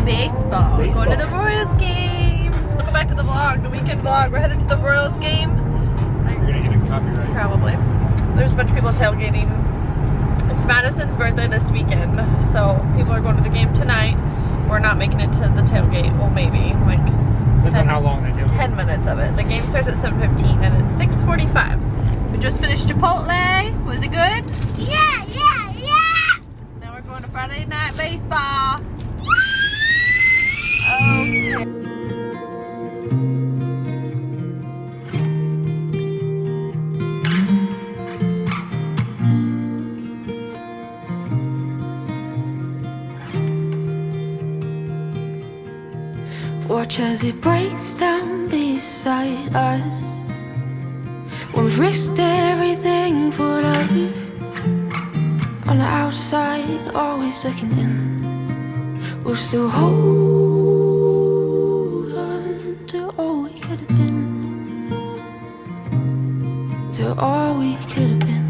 Baseball. We're going to the Royals game. Welcome back to the vlog, the weekend vlog. We're headed to the Royals game. You're gonna get a copyright. Probably. There's a bunch of people tailgating. It's Madison's birthday this weekend, so people are going to the game tonight. We're not making it to the tailgate. Well, maybe like Depends on how long they tailgate. 10 minutes of it. The game starts at 7:15 and it's 6:45. We just finished Chipotle. Was it good? Yeah, yeah, yeah! So now we're going to Friday night baseball. Okay. Watch as it breaks down beside us. When we've risked everything for love. On the outside, always looking in. We'll still hold on to all we could have been. To all we could have been.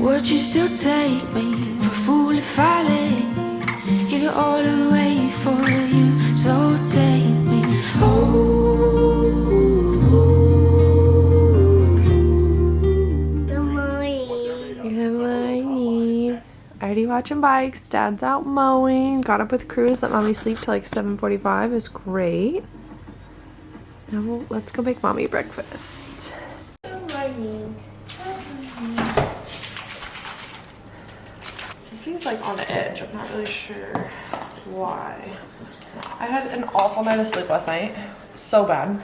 Would you still take me for a fool if I let give it all away for you? So take me home. Good morning. Good morning. Already watching bikes. Dad's out mowing. Got up with Cruz. Let mommy sleep till like 7:45. It was great. Now let's go make mommy breakfast. Good morning. Sissy's like on the edge. I'm not really sure why. I had an awful night of sleep last night. So bad.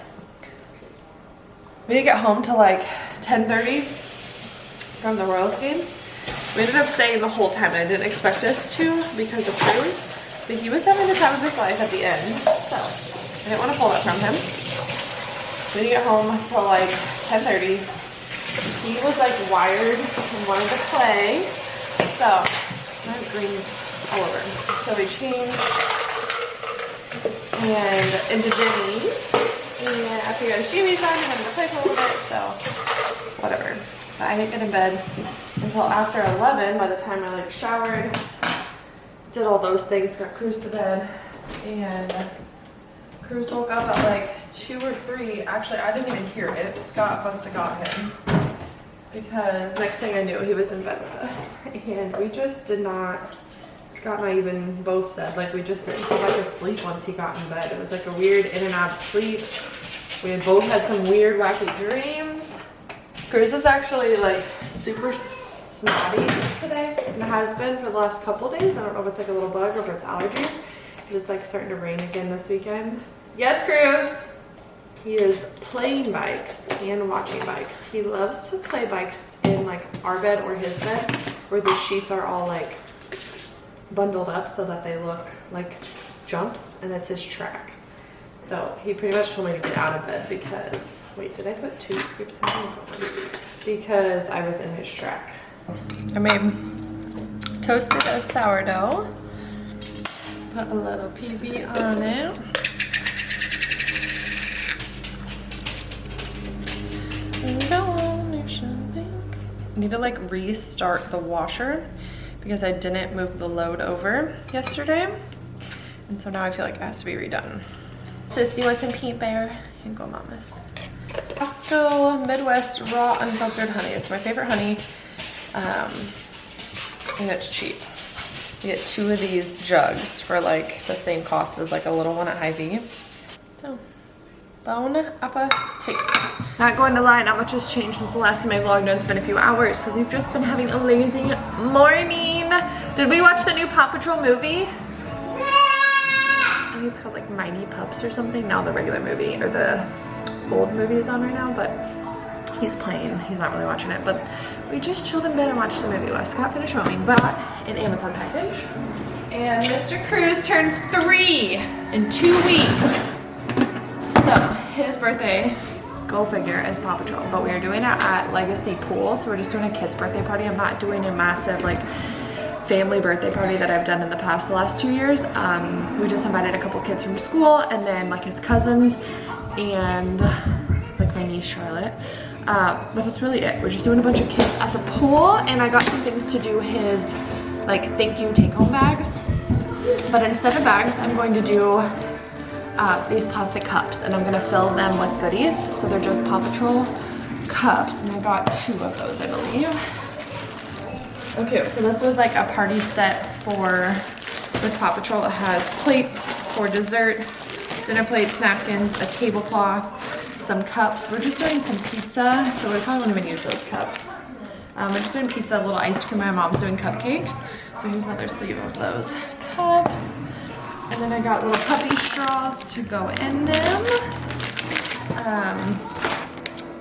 We didn't get home till like 10:30 from the Royals game. We ended up staying the whole time and I didn't expect us to because of Cruz. But he was having the time of his life at the end. So I didn't want to pull that from him. We didn't get home till like 10:30. He was like wired and wanted to play. So I have greens all over. So we changed and into Jimmy's. And I figured it's Jimmy's time, I'm gonna play for a little bit, so whatever. But I didn't get in bed until after 11 by the time I like showered, did all those things, got Cruz to bed, and Cruz woke up at like 2 or 3. Actually, I didn't even hear it. Scott must have got him. Because next thing I knew, he was in bed with us. And we just did not, Scott and I even both said, like, we just didn't go back to sleep once he got in bed. It was like a weird in and out of sleep. We had both had some weird, wacky dreams. Cruz is actually, like, super snotty today. And has been for the last couple days. I don't know if it's like a little bug or if it's allergies. But it's, like, starting to rain again this weekend. Yes, Cruz! He is playing bikes and watching bikes. He loves to play bikes in like our bed or his bed where the sheets are all like bundled up so that they look like jumps and that's his track. So he pretty much told me to get out of bed because, wait, did I put 2 scoops in here? Because I was in his track. I made toasted a sourdough. Put a little PB on it. I need to like restart the washer because I didn't move the load over yesterday. And so now I feel like it has to be redone. Sissy wants some Pink Bear and go mamas. Costco Midwest raw unfiltered honey. It's my favorite honey. And it's cheap. You get 2 of these jugs for like the same cost as like a little one at Hy-Vee. So bon appetit. Not going to lie, not much has changed since the last time I vlogged. It's been a few hours because we've just been having a lazy morning. Did we watch the new Paw Patrol movie? I think it's called like Mighty Pups or something. Now the regular movie or the old movie is on right now, but he's playing. He's not really watching it, but we just chilled in bed and watched the movie while Scott finished mowing. But an Amazon package. And Mr. Cruz turns 3 in 2 weeks. So his birthday, go figure, is Paw Patrol, but we are doing it at Legacy Pool, so we're just doing a kid's birthday party. I'm not doing a massive like family birthday party that I've done in the past the last 2 years. We just invited a couple kids from school and then like his cousins and like my niece Charlotte. But that's really it. We're just doing a bunch of kids at the pool, and I got some things to do his like thank you take-home bags. But instead of bags, I'm going to do these plastic cups, and I'm gonna fill them with goodies. So they're just Paw Patrol cups, and I got 2 of those, I believe. Okay, so this was like a party set for with Paw Patrol. It has plates for dessert, dinner plates, napkins, a tablecloth, some cups. We're just doing some pizza, so we probably won't even use those cups. We're just doing pizza, a little ice cream. My mom's doing cupcakes, so here's another sleeve of those cups. And then I got little puppy straws to go in them.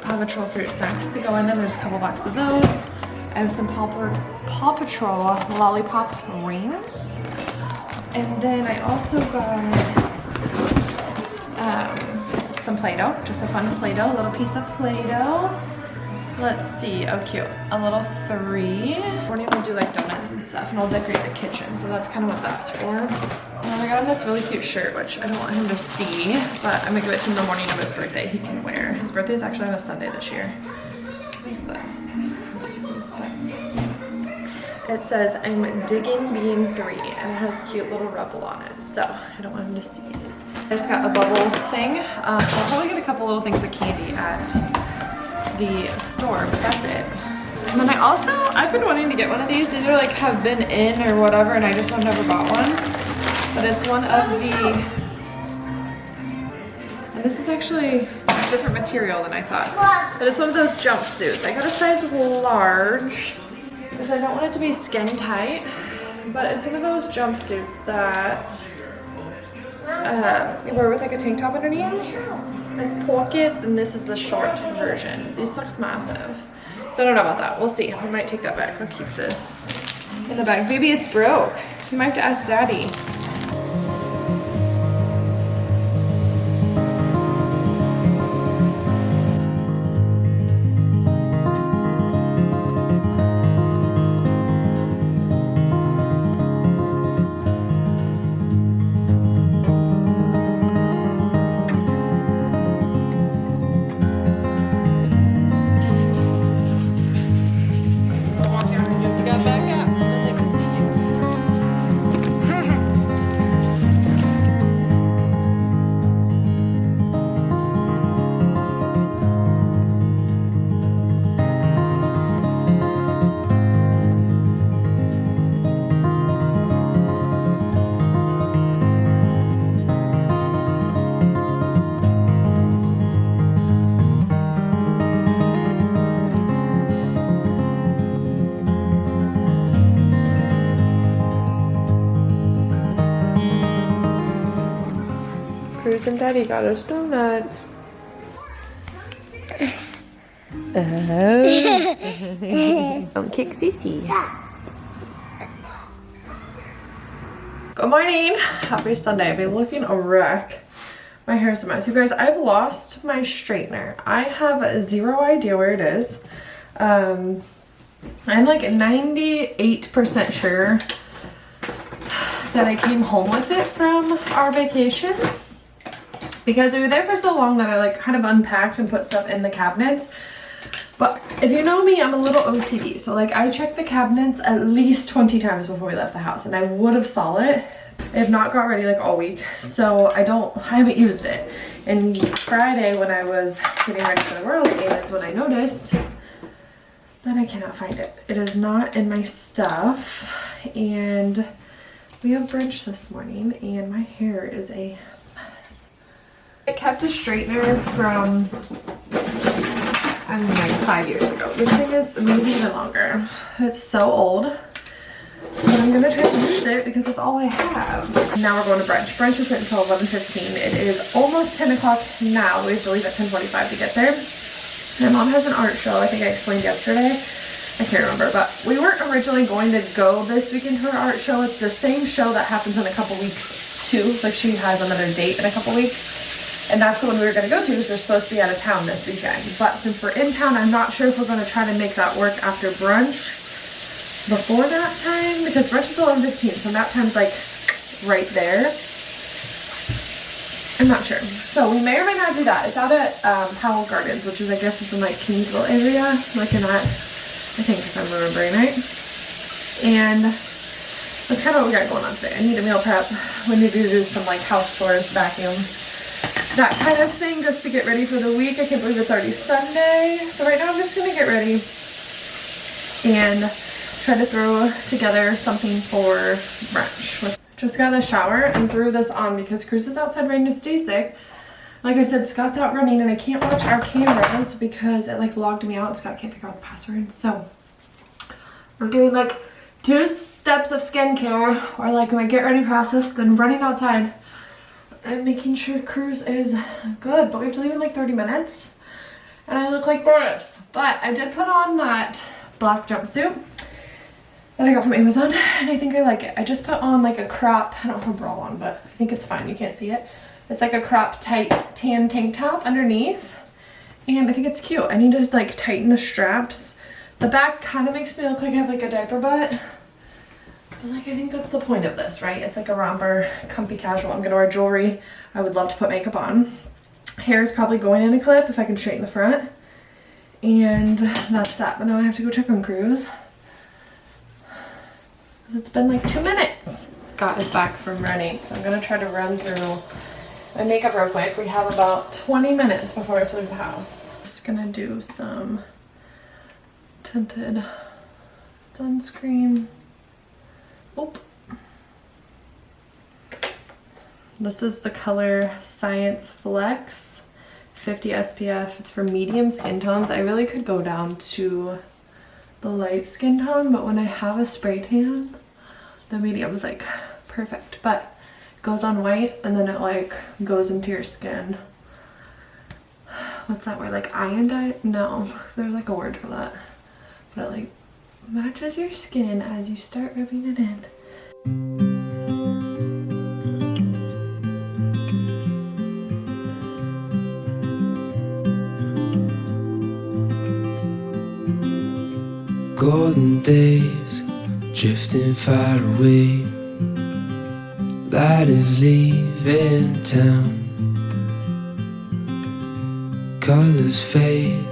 Paw Patrol fruit snacks to go in them. There's a couple boxes of those. I have some Paw Patrol lollipop rings. And then I also got some Play-Doh, just a fun Play-Doh, a little piece of Play-Doh. Let's see, oh cute, a little 3. We're gonna do like donuts and stuff, and I'll decorate the kitchen, so that's kind of what that's for. And then I got him this really cute shirt, which I don't want him to see, but I'm gonna give it to him the morning of his birthday. He can wear. His birthday is actually on a Sunday this year. What's this? Let's see this thing. It says, I'm digging being 3, and it has a cute little rubble on it, so I don't want him to see it. I just got a bubble thing. I'll probably get a couple little things of candy at the store, but that's it. And then I've been wanting to get one of these. These are like have been in or whatever, and I just have never bought one. But it's one of the, and this is actually a different material than I thought. But it's one of those jumpsuits. I got a size large because I don't want it to be skin tight. But it's one of those jumpsuits that you wear with like a tank top underneath. Has pockets, and this is the short version. This looks massive. So I don't know about that. We'll see. We might take that back. I'll keep this in the bag. Baby, it's broke. You might have to ask Daddy. Cruz and Daddy got us donuts. Oh. Don't kick Sissy. Good morning. Happy Sunday. I've been looking a wreck. My hair is a mess. You guys, I've lost my straightener. I have zero idea where it is. I'm like 98% sure that I came home with it from our vacation, because we were there for so long that I like kind of unpacked and put stuff in the cabinets. But if you know me, I'm a little OCD, so like I checked the cabinets at least 20 times before we left the house, and I would have saw it. I have not got ready like all week, so I haven't used it. And Friday when I was getting ready for the Royals game is when I noticed that I cannot find it. It is not in my stuff, and we have brunch this morning and my hair is a mess. I kept a straightener from, I mean, like 5 years ago. This thing is maybe even longer. It's so old, but I'm gonna try to use it because that's all I have. Now we're going to brunch. Brunch isn't until 11:15. It is almost 10 o'clock now. We have to leave at 10:45 to get there. My mom has an art show, I think I explained yesterday. I can't remember, but we weren't originally going to go this weekend to her art show. It's the same show that happens in a couple weeks too. Like she has another date in a couple weeks. And that's the one we were going to go to because we're supposed to be out of town this weekend. But since we're in town, I'm not sure if we're going to try to make that work after brunch before that time, because brunch is 11:15, so that time's like right there. I'm not sure. So we may or may not do that. It's out at Howell Gardens, which is, I guess, it's in like Kingsville area, like in that, I think, if I'm remembering right. And that's kind of what we got going on today. I need to meal prep. We need to do some like house chores, vacuum, that kind of thing, just to get ready for the week. I can't believe it's already Sunday. So right now I'm just gonna get ready and try to throw together something for brunch. Just got out of the shower and threw this on because Cruz is outside ready to stay sick. Like I said, Scott's out running and I can't watch our cameras because it like logged me out and Scott can't figure out the password. So we're doing like 2 steps of skincare, or like my get ready process, then running outside and making sure Cruz is good. But we have to leave in like 30 minutes and I look like this. But I did put on that black jumpsuit that I got from Amazon and I think I like it. I just put on like a crop, I don't have a bra on, but I think it's fine, you can't see it. It's like a crop tight tan tank top underneath and I think it's cute. I need to like tighten the straps. The back kind of makes me look like I have like a diaper butt, but like I think that's the point of this, right? It's like a romper, comfy casual. I'm gonna wear jewelry. I would love to put makeup on. Hair is probably going in a clip if I can straighten the front. And that's that, but now I have to go check on Cruz. It's been like 2 minutes. Scott is back from running, so I'm gonna try to run through my makeup real quick. We have about 20 minutes before I have to leave the house. Just gonna do some tinted sunscreen. Oop. This is the color Science Flex 50 SPF. It's for medium skin tones. I really could go down to the light skin tone, but when I have a spray tan, the medium is like perfect. But it goes on white and then it like goes into your skin. What's that word? Like iodine? No, there's like a word for that. But it like matches your skin as you start rubbing it in. Golden days drifting far away. Light is leaving town. Colors fade,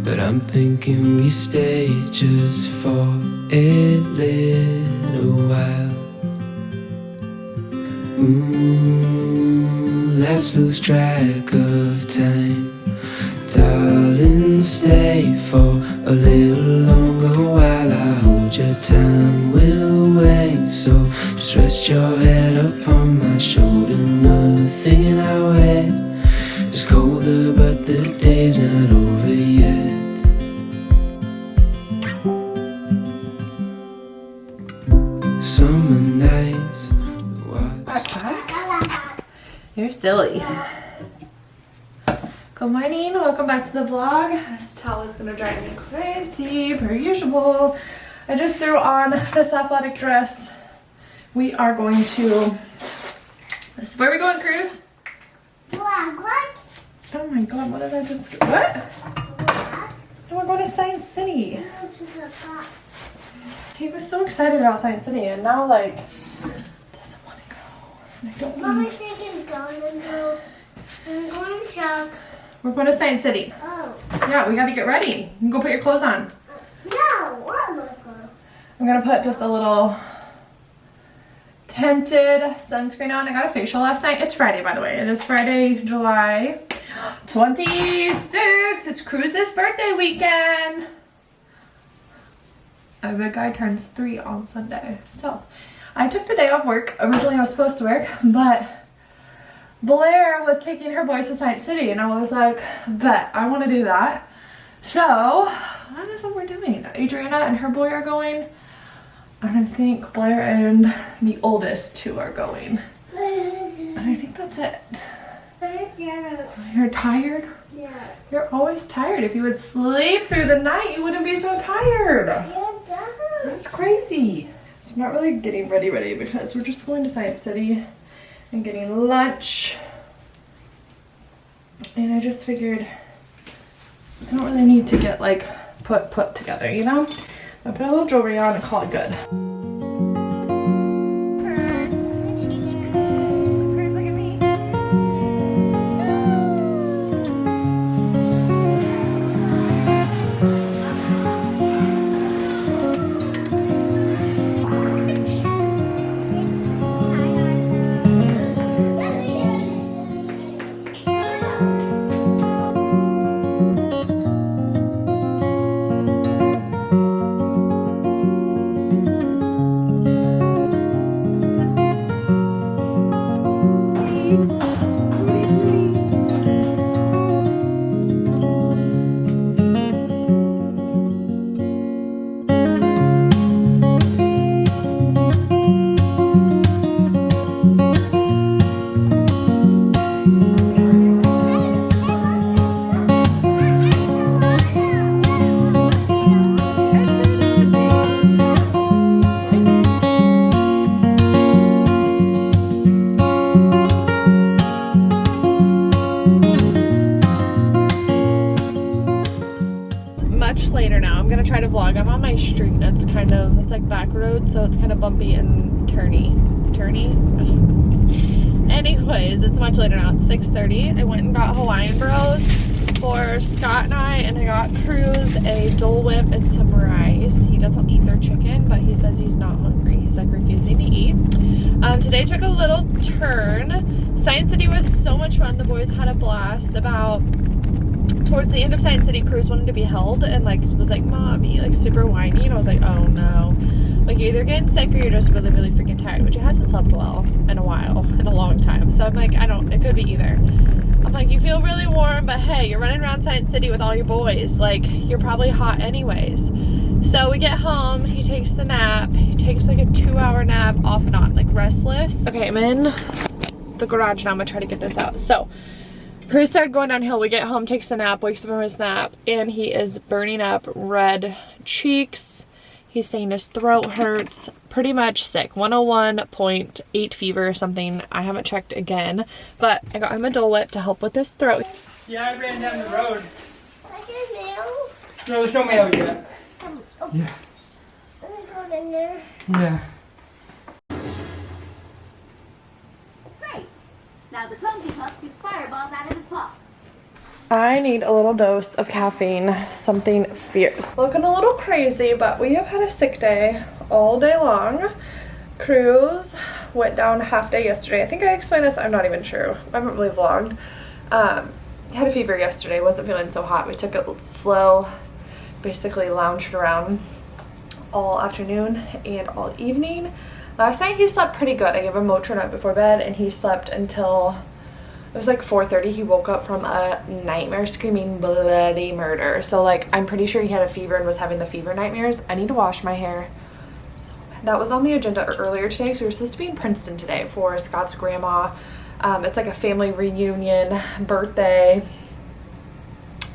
but I'm thinking we stay just for a little while. Let's lose track of time. Darling, stay for a little longer while I hold your time. We'll wait, so just rest your head upon my shoulder. Nothing in our way is colder, but the day's not over yet. Summer nights. Backpack. You're silly. Good morning, welcome back to the vlog. This towel is gonna drive me crazy per usual. I just threw on this athletic dress. We are going to, this is where we going, Cruz? What? Oh my god, what did I just, what? No, we're going to Science City. He was so excited about Science City and now like, doesn't want to go. And I don't Mommy want taking going and go. I'm going to shop. We're going to Science City. Oh. Yeah, we gotta get ready. You can go put your clothes on. No, what am I going? I'm gonna put just a little tinted sunscreen on. I got a facial last night. It's Friday, by the way. It is Friday, July 26th. It's Cruz's birthday weekend. A big guy turns 3 on Sunday. So I took the day off work. Originally I was supposed to work, but Blair was taking her boys to Science City and I was like, bet, I want to do that. So that is what we're doing. Adriana and her boy are going. And I think Blair and the oldest 2 are going. And I think that's it. You're tired? Yeah. You're always tired. If you would sleep through the night, you wouldn't be so tired. That's crazy. So I'm not really getting ready because we're just going to Science City and getting lunch. And I just figured I don't really need to get like put together, you know? I put a little jewelry on and call it good. much later now. I'm gonna try to vlog. I'm on my street and it's like back road, so it's kind of bumpy and turny. Anyways, it's much later now. It's 6:30. I went and got Hawaiian Bros for Scott and I got Cruz a Dole Whip and some rice. He doesn't eat their chicken, but he says he's not hungry. He's like refusing to eat. Today took a little turn. Science City was so much fun. The boys had a blast. Towards the end of Science City, Cruz wanted to be held and like was like, "Mommy," like super whiny, and I was like, "Oh no." Like, you're either getting sick or you're just really, really freaking tired, which he hasn't slept well in a while, in a long time. So I'm like, it could be either. I'm like, you feel really warm, but hey, you're running around Science City with all your boys. Like, you're probably hot anyways. So we get home, he takes the nap. He takes like a 2-hour nap off and on, like restless. Okay, I'm in the garage now. I'm gonna try to get this out. So Cruz started going downhill. We get home, takes a nap, wakes up from his nap, and he is burning up, red cheeks. He's saying his throat hurts, pretty much sick. 101.8 fever or something. I haven't checked again, but I got him a Dole Whip to help with his throat. Yeah, I ran down the road. Like a nail? No, there's no mail yet. Yeah. Let me go in there. Yeah. Great. Now the clumsy pup shoots fireballs out of his paws. I need a little dose of caffeine, something fierce. Looking a little crazy, but we have had a sick day all day long. Cruz went down half day yesterday. I think I explained this, I'm not even sure. I haven't really vlogged. Had a fever yesterday, wasn't feeling so hot. We took it slow, basically lounged around all afternoon and all evening. Last night he slept pretty good. I gave him Motrin right before bed and he slept until it was like 4:30. He woke up from a nightmare screaming bloody murder. So like, I'm pretty sure he had a fever and was having the fever nightmares. I need to wash my hair. So that was on the agenda earlier today because we were supposed to be in Princeton today for Scott's grandma. It's like a family reunion, birthday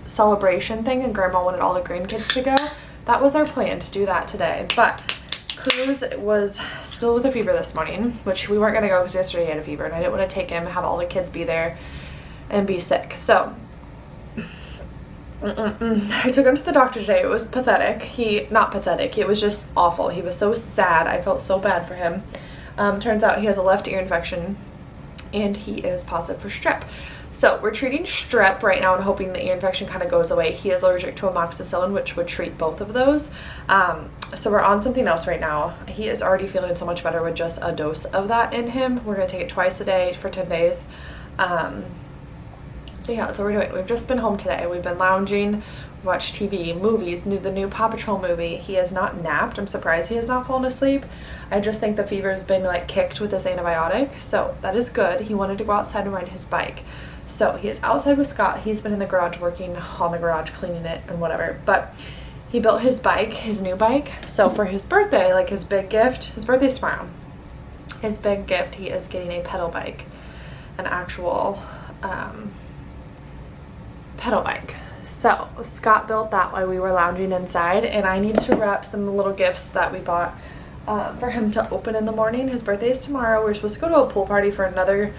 celebration thing, and grandma wanted all the grandkids to go. That was our plan, to do that today. But Cruz was still with a fever this morning, which we weren't gonna go because yesterday he had a fever and I didn't want to take him, have all the kids be there and be sick. So I took him to the doctor today. It was pathetic. Not pathetic, it was just awful. He was so sad. I felt so bad for him. Turns out he has a left ear infection and he is positive for strep. So we're treating strep right now and hoping the ear infection kind of goes away. He is allergic to amoxicillin, which would treat both of those. So we're on something else right now. He is already feeling so much better with just a dose of that in him. We're going to take it twice a day for 10 days. So yeah, that's what we're doing. We've just been home today. We've been lounging, watched TV, movies, the new Paw Patrol movie. He has not napped. I'm surprised he has not fallen asleep. I just think the fever has been like kicked with this antibiotic. So that is good. He wanted to go outside and ride his bike. So he is outside with Scott. He's been in the garage working on the garage, cleaning it and whatever. But he built his bike, his new bike. So for his birthday, like his big gift, his birthday's tomorrow. His big gift, he is getting a pedal bike, an actual pedal bike. So Scott built that while we were lounging inside, and I need to wrap some little gifts that we bought for him to open in the morning. His birthday is tomorrow. We're supposed to go to a pool party for another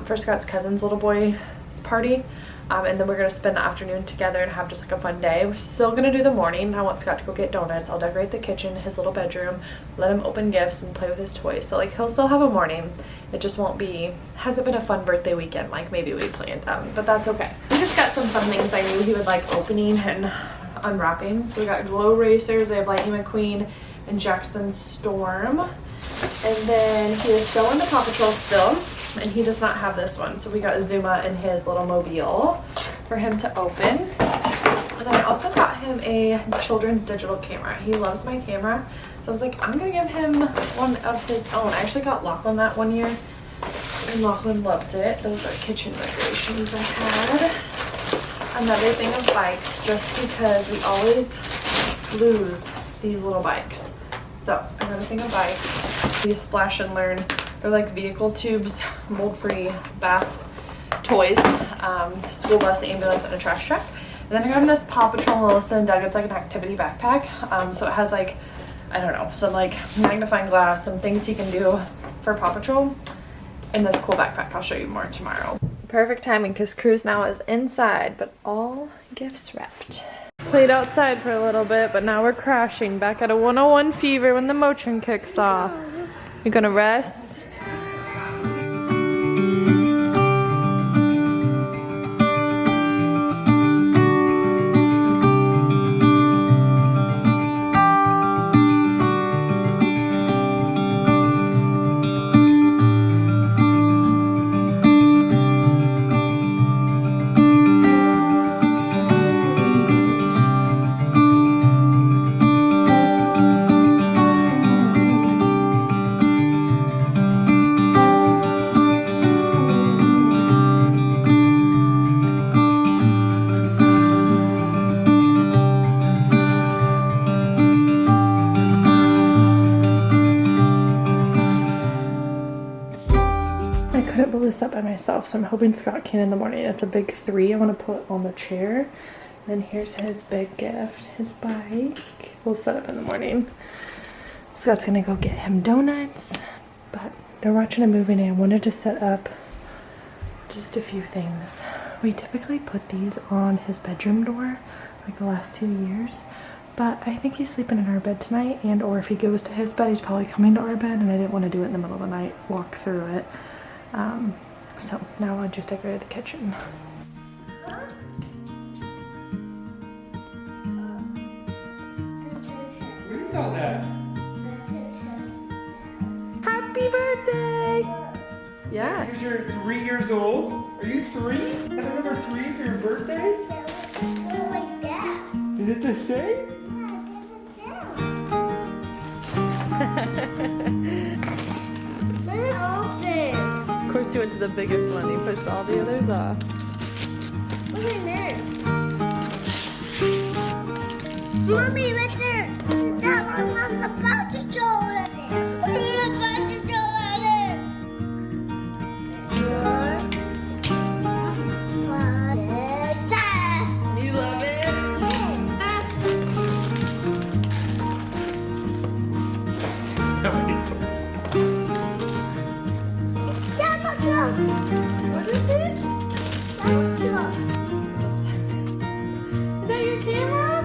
for Scott's cousin's little boy's party, and then we're gonna spend the afternoon together and have just like a fun day. We're still gonna do the morning. I want Scott to go get donuts. I'll decorate the kitchen, his little bedroom, let him open gifts and play with his toys. So like, he'll still have a morning. It just won't be, hasn't been a fun birthday weekend like maybe we planned, but that's okay. We just got some fun things I knew he would like opening and unwrapping. So we got glow racers, we have Lightning McQueen and Jackson Storm, and then he is still into Paw Patrol still, and he does not have this one. So we got Zuma in his little mobile for him to open. And then I also got him a children's digital camera. He loves my camera. So I was like, I'm gonna give him one of his own. I actually got Lachlan that one year and Lachlan loved it. Those are kitchen decorations I had. Another thing of bikes, just because we always lose these little bikes. So I got a thing of bikes. These Splash and Learn. They're like vehicle tubes, mold-free bath toys, school bus, ambulance, and a trash truck. And then I got in this Paw Patrol Melissa and Doug. It's like an activity backpack. So it has like, I don't know, some like magnifying glass, some things he can do for Paw Patrol in this cool backpack. I'll show you more tomorrow. Perfect timing because Cruz now is inside, but all gifts wrapped. Played outside for a little bit, but now we're crashing back at a 101 fever when the Motrin kicks off. You're gonna rest? Up by myself, so I'm hoping Scott can in the morning. It's a big 3 I want to put on the chair. Then here's his big gift, his bike. We'll set up in the morning. Scott's gonna go get him donuts, but they're watching a movie and I wanted to set up just a few things. We typically put these on his bedroom door like the last 2 years, but I think he's sleeping in our bed tonight, and or if he goes to his bed he's probably coming to our bed, and I didn't want to do it in the middle of the night, walk through it. So now I just decorated the kitchen. What is all that? Happy birthday! Yeah. Because you're 3 years old? Are you 3? Is that number 3 for your birthday? Like that. Is it the same? Of course, you went to the biggest one. You pushed all the others off. Look in there. Mommy, right there. That one I'm about to show it. I'm about to show it. You love it? What is it? Is that your camera?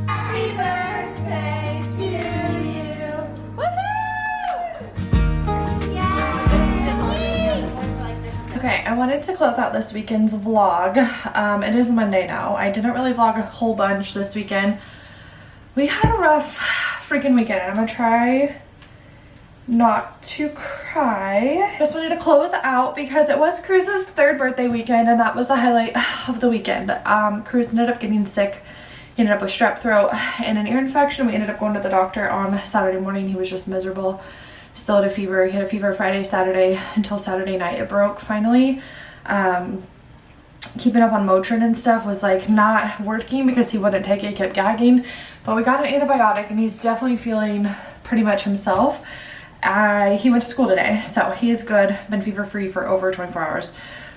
Happy birthday to you. Woohoo! Okay, I wanted to close out this weekend's vlog. It is Monday now. I didn't really vlog a whole bunch this weekend. We had a rough freaking weekend, and I'm gonna try not to cry. Just wanted to close out because it was Cruz's 3rd birthday weekend, and that was the highlight of the weekend. Cruz ended up getting sick. He ended up with strep throat and an ear infection. We ended up going to the doctor on Saturday morning. He was just miserable. Still had a fever. He had a fever Friday, Saturday, until Saturday night. It broke finally. Keeping up on Motrin and stuff was like not working because he wouldn't take it. He kept gagging. But we got an antibiotic and he's definitely feeling pretty much himself. He went to school today, so he is good. Been fever free for over 24 hours.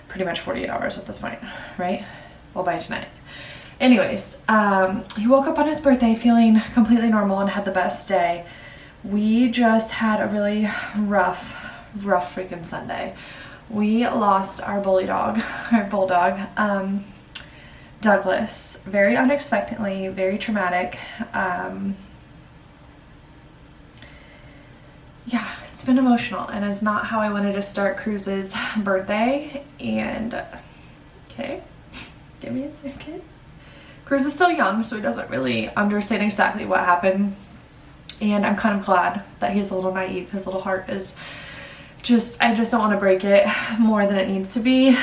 Pretty much 48 hours at this point, right? Well, by tonight. Anyways, he woke up on his birthday feeling completely normal and had the best day. We just had a really rough freaking Sunday. We lost our bully dog, our bulldog, Douglas, very unexpectedly, very traumatic. Yeah, it's been emotional, and it's not how I wanted to start Cruz's birthday. And okay, give me a second. Cruz is still young, so he doesn't really understand exactly what happened, and I'm kind of glad that he's a little naive. His little heart is just, I just don't want to break it more than it needs to be.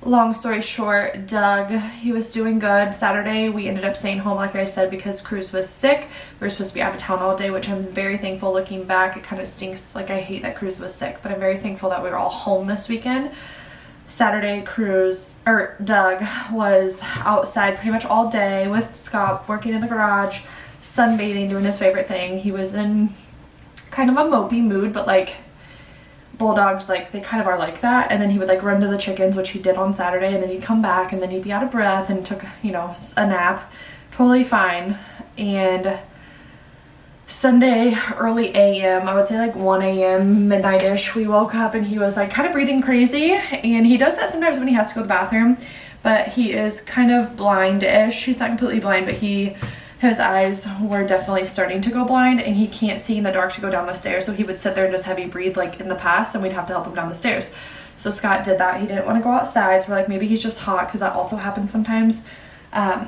Long story short, Doug, he was doing good. Saturday, we ended up staying home, like I said, because Cruz was sick. We were supposed to be out of town all day, which I'm very thankful looking back. It kind of stinks. Like, I hate that Cruz was sick, but I'm very thankful that we were all home this weekend. Saturday, Doug was outside pretty much all day with Scott, working in the garage, sunbathing, doing his favorite thing. He was in kind of a mopey mood, but like, bulldogs, like, they kind of are like that. And then he would like run to the chickens, which he did on Saturday, and then he'd come back and then he'd be out of breath and took, you know, a nap. Totally fine. And Sunday early AM, I would say like 1 AM, midnight-ish, we woke up and he was like kind of breathing crazy, and he does that sometimes when he has to go to the bathroom, but he is kind of blind-ish. He's not completely blind, but his eyes were definitely starting to go blind, and he can't see in the dark to go down the stairs, so he would sit there and just heavy breathe like in the past, and we'd have to help him down the stairs. So Scott did that. He didn't want to go outside, so we're like, maybe he's just hot, because that also happens sometimes.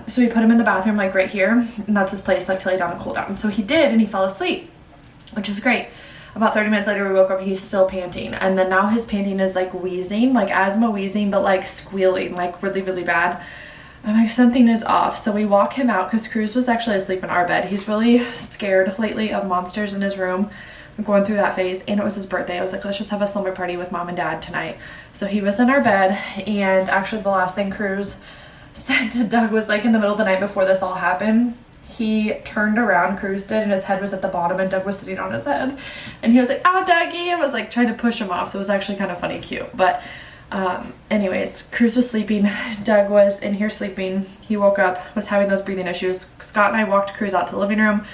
So we put him in the bathroom like right here, and that's his place, like to lay down and cool down. So he did, and he fell asleep, which is great. About 30 minutes later we woke up, he's still panting, and then now his panting is like wheezing, like asthma wheezing, but like squealing, like really, really bad. I'm like, something is off. So we walk him out, because Cruz was actually asleep in our bed. He's really scared lately of monsters in his room. I'm going through that phase, and it was his birthday. I was like, let's just have a slumber party with mom and dad tonight. So he was in our bed, and actually the last thing Cruz said to Doug was like in the middle of the night before this all happened, he turned around, Cruz did, and his head was at the bottom and Doug was sitting on his head, and he was like, ah, Dougie. I was like trying to push him off, so it was actually kind of funny, cute. But anyways, Cruz was sleeping, Doug was in here sleeping. He woke up, was having those breathing issues. Scott and I walked Cruz out to the living room,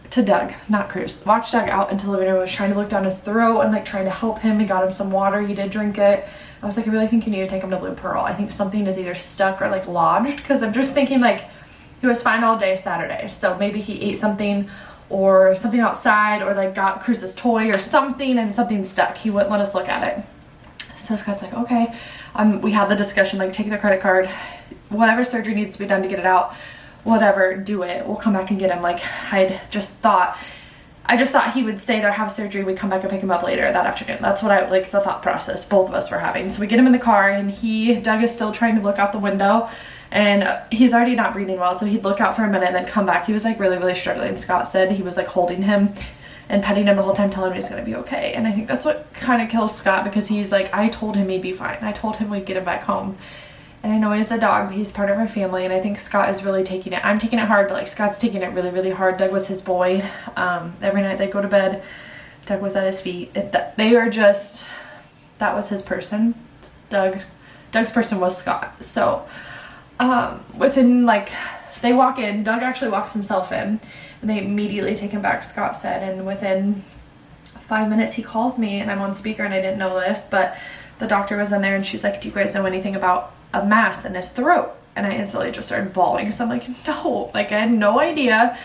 to Doug, not Cruz, walked Doug out into the living room, was trying to look down his throat and like trying to help him. We got him some water, he did drink it. I was like, I really think you need to take him to Blue Pearl. I think something is either stuck or like lodged, because I'm just thinking like he was fine all day Saturday, so maybe he ate something or something outside, or like got Cruz's toy or something, and something stuck. He wouldn't let us look at it. So Scott's like, okay. We had the discussion, like, take the credit card, whatever surgery needs to be done to get it out, whatever, do it. We'll come back and get him. Like, I just thought he would stay there, have surgery, we'd come back and pick him up later that afternoon. That's what like the thought process both of us were having. So we get him in the car, and Doug is still trying to look out the window, and he's already not breathing well, so he'd look out for a minute and then come back. He was like really, really struggling. Scott said he was like holding him and petting him the whole time, telling him he's gonna be okay. And I think that's what kind of kills Scott, because he's like, I told him he'd be fine. I told him we'd get him back home. And I know he's a dog, but he's part of our family, and I think Scott is really taking it. I'm taking it hard, but like Scott's taking it really, really hard. Doug was his boy. Every night they'd go to bed, Doug was at his feet. They were just, that was his person. Doug's person was Scott. So within like, they walk in, Doug actually walks himself in, and they immediately take him back, Scott said, and within 5 minutes he calls me, and I'm on speaker, and I didn't know this, but the doctor was in there, and she's like, do you guys know anything about a mass in his throat? And I instantly just started bawling. So I'm like, no, like I had no idea.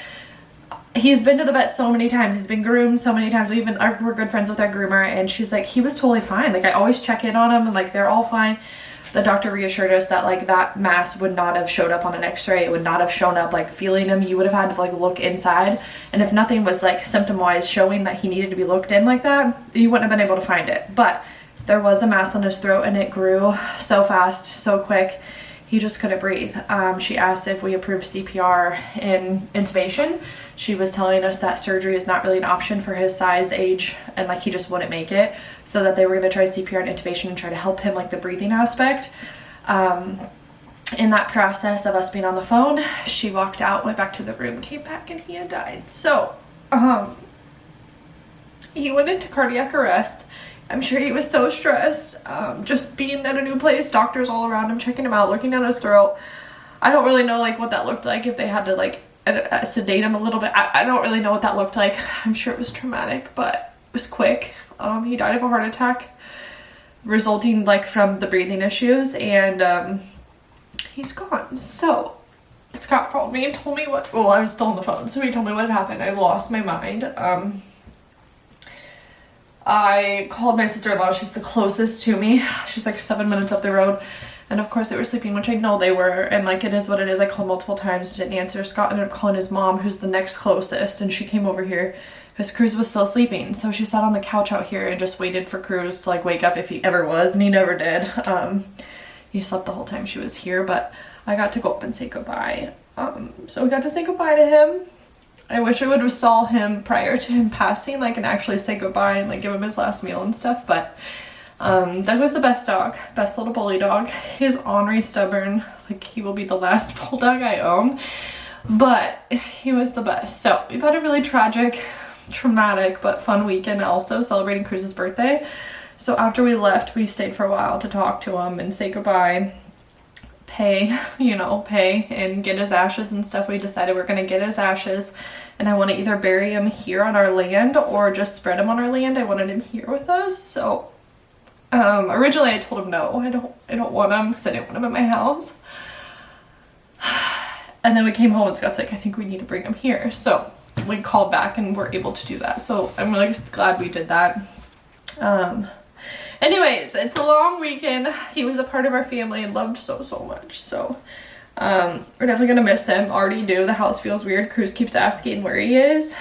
He's been to the vet so many times, he's been groomed so many times. We're good friends with our groomer, and she's like, he was totally fine. Like I always check in on him, and like they're all fine. The doctor reassured us that like that mass would not have showed up on an x-ray. It would not have shown up like feeling him. You would have had to like look inside, and if nothing was like symptom wise showing that he needed to be looked in like that, you wouldn't have been able to find it. But there was a mass on his throat, and it grew so fast, so quick, he just couldn't breathe. She asked if we approved CPR and intubation. She was telling us that surgery is not really an option for his size, age, and like he just wouldn't make it, so that they were going to try CPR and intubation and try to help him like the breathing aspect. In that process of us being on the phone, she walked out, went back to the room, came back, and he had died. So he went into cardiac arrest. I'm sure he was so stressed, just being at a new place, doctors all around him, checking him out, looking down his throat. I don't really know like what that looked like, if they had to like sedate him a little bit. I don't really know what that looked like. I'm sure it was traumatic, but it was quick. He died of a heart attack resulting like from the breathing issues, and he's gone. So Scott called me and told me I was still on the phone, so he told me what had happened. I lost my mind. I called my sister-in-law. She's the closest to me. She's like 7 minutes up the road, and of course they were sleeping, which I know they were, and like it is what it is. I called multiple times, didn't answer. Scott ended up calling his mom, who's the next closest, and she came over here because Cruz was still sleeping. So she sat on the couch out here and just waited for Cruz to like wake up if he ever was, and he never did. He slept the whole time she was here, but I got to go up and say goodbye. So we got to say goodbye to him. I wish I would have saw him prior to him passing, like, and actually say goodbye and like give him his last meal and stuff. But Doug was the best dog, best little bully dog. He's ornery, stubborn, like he will be the last bulldog I own, but he was the best. So we've had a really tragic, traumatic, but fun weekend, also celebrating Cruz's birthday. So after we left, we stayed for a while to talk to him and say goodbye, pay, you know, pay and get his ashes and stuff. We decided we're gonna get his ashes, and I want to either bury him here on our land or just spread him on our land. I wanted him here with us. So originally I told him no, I don't want him because I didn't want him in my house. And then we came home and Scott's like, I think we need to bring him here. So we called back and we're able to do that. So I'm really glad we did that. Anyways, it's a long weekend. He was a part of our family and loved so much. So we're definitely gonna miss him. Already do. The house feels weird. Cruz keeps asking where he is.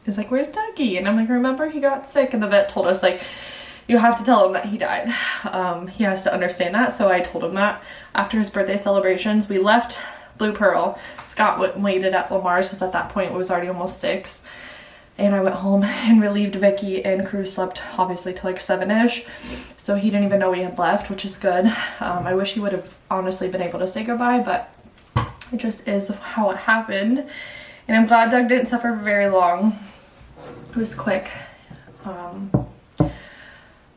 He's like, where's Dougie? And I'm like, remember he got sick? And the vet told us, like, you have to tell him that he died. He has to understand that. So I told him that. After his birthday celebrations, we left Blue Pearl. Scott waited at Lamar's because at that point it was already almost 6. And I went home and relieved Vicky, and Cruz slept obviously till like 7-ish. So he didn't even know we had left, which is good. I wish he would have honestly been able to say goodbye, but it just is how it happened. And I'm glad Doug didn't suffer for very long. It was quick.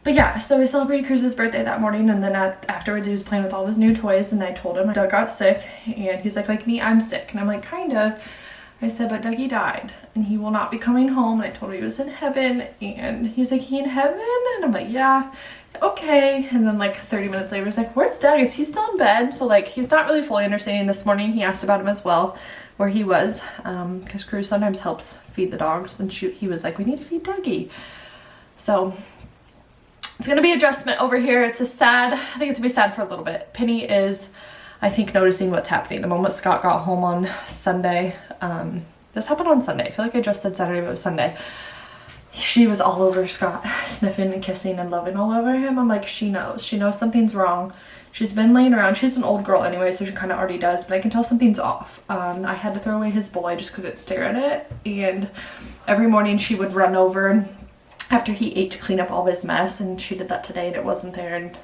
But yeah, so we celebrated Cruz's birthday that morning, and then afterwards he was playing with all his new toys, and I told him Doug got sick, and he's like me, I'm sick. And I'm like, kind of. I said, but Dougie died, and he will not be coming home. And I told him he was in heaven, and he's like, he in heaven? And I'm like, yeah, okay. And then like 30 minutes later, he's like, where's Doug? Is he still in bed? So like, he's not really fully understanding. This morning he asked about him as well, where he was, because Cruz sometimes helps feed the dogs, and he was like, we need to feed Dougie. So it's gonna be adjustment over here. I think it's gonna be sad for a little bit. Penny is, I think, noticing what's happening. The moment Scott got home on Sunday, this happened on Sunday. I feel like I just said Saturday, but it was Sunday. She was all over Scott, sniffing and kissing and loving all over him. I'm like, she knows something's wrong. She's been laying around. She's an old girl anyway, so she kind of already does, but I can tell something's off. I had to throw away his bowl. I just couldn't stare at it. And every morning she would run over after he ate to clean up all of his mess, and she did that today and it wasn't there, and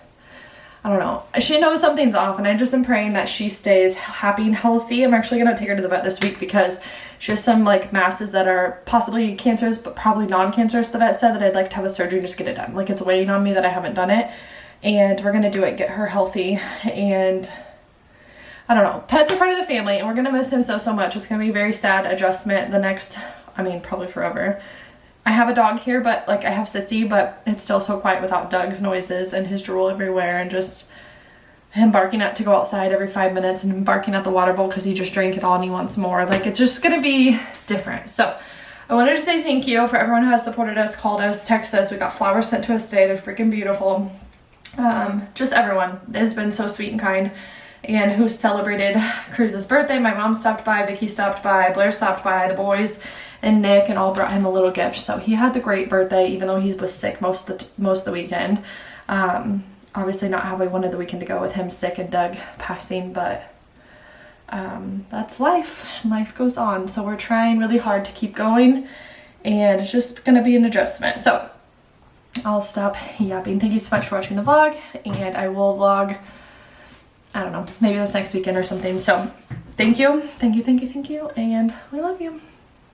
I don't know. She knows something's off, and I just am praying that she stays happy and healthy. I'm actually going to take her to the vet this week because she has some like masses that are possibly cancerous but probably non-cancerous. The vet said that I'd like to have a surgery and just get it done. Like, it's waiting on me that I haven't done it, and we're going to do it, get her healthy. And I don't know. Pets are part of the family, and we're going to miss him so much. It's going to be a very sad adjustment the next, probably forever. I have a dog here, but like I have Sissy, but it's still so quiet without Doug's noises and his drool everywhere, and just him barking at to go outside every 5 minutes, and him barking at the water bowl because he just drank it all and he wants more. Like, it's just gonna be different. So I wanted to say thank you for everyone who has supported us, called us, texted us. We got flowers sent to us today. They're freaking beautiful. Just everyone has been so sweet and kind, and who celebrated Cruz's birthday. My mom stopped by, Vicky stopped by, Blair stopped by, the boys and Nick, and all brought him a little gift. So he had the great birthday, even though he was sick most of the weekend. Obviously not how we wanted the weekend to go with him sick and Doug passing, but that's life. Life goes on. So we're trying really hard to keep going, and it's just gonna be an adjustment. So I'll stop yapping. Thank you so much for watching the vlog, and I will vlog, I don't know, maybe this next weekend or something. So thank you, and we love you.